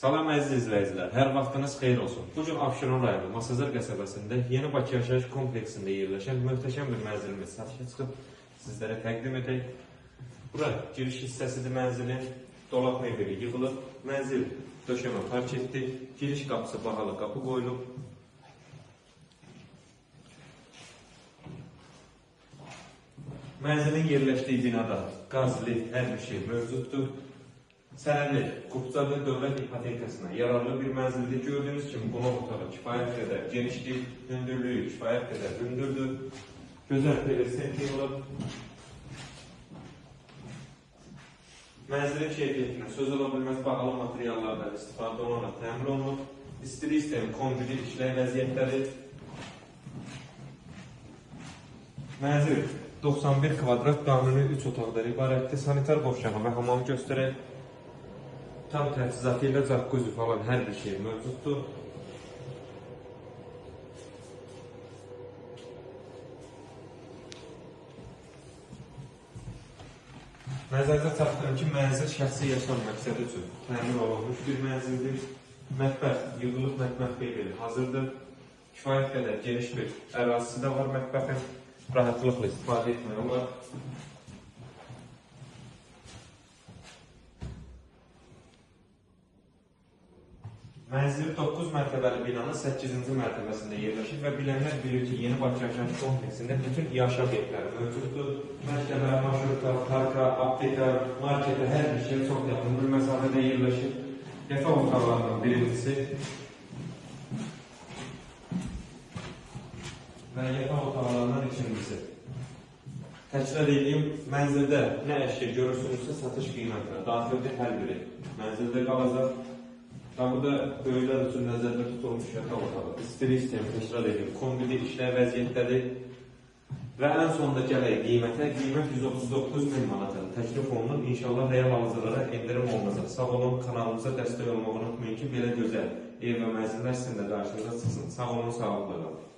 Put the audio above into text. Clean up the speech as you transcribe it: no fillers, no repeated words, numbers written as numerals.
Salam əziz izləyicilər, hər vaxtınız xeyir olsun. Bu gün Abşeron rayonu Masazır qəsəbəsində Yeni Bakı yaşayış kompleksində yerləşən möhtəşəm bir mənzilimiz satışa çıxıb sizlərə təqdim edək. Bura giriş hissəsidir mənzilin, dolab mebeli yığılıb, mənzil döşəmə parketli, giriş qapısı bağlı qapı qoyulub. Mənzilin yerləşdiyi binada qaz, lift, hər bir şey mövcuddur. Sənədli, Qubcalı dövlət ipotekasına yararlı bir mənzildir. Gördüyünüz kimi qonaq otağı kifayət qədər genişdir, hündürlüyü kifayət qədər hündürdür. Gözəl pelestent yığılıb. Mənzilin keyfiyyətinə söz ola bilməz bağlı materiallardan istifadə olunaraq təmin olunub. İstili sistemi konjüri işləy vəziyyətləri. Mənzil 91 kvadrat qanuni 3 otaqdan ibarətdir. Sanitar qovşağı və hamamı göstərək. Tam təchizatı ilə jacuzzi falan hər bir şey mövcuddur. Nəzərdə çatdırım ki, mənzil şəxsi yaşam məqsədi üçün təmin olunmuş bir mənzildir. Mətbəx yığılıb, mətbəx mebeli hazırdır. Kifayət qədər geniş bir ərazisi də var mətbəxin. Rahatlıqla istifadə etmək olar. Mənzil 9 mərtəbəli binanın 8-ci mərtəbəsində yerləşir və bilənlər bilir ki, Yeni Bakı yaşayış kompleksində bütün yaş obyektləri mövcuddur. Məktəbə, marşruta, parka, apteka, marketə, hər bir şey çox yaxın bir məsafədə yerləşir. Yataq otaqlarından birincisi və yataq otaqlarından ikincisi. Təkrar edeyim, mənzildə nə əşya görürsünüzsə satış qiymətlə daxildir hər biri. Mənzildə qalacaq. Burada böyüklər üçün nəzərdə tutulmuş yataq otağı, istili sistemi təkrar edib, kombili işləy vəziyyətdədir və ən sonunda gələk qiymətə, qiymət 139.000 manatın təklif olunub, inşallah real alıcılara endirim olunacaq. Sağ olun, kanalımıza dəstək olmağı unutmayın ki, belə gözəl ev və mənzillər sizin də qarşınıza çıxsın. Sağ olun, sağlıqla qalın.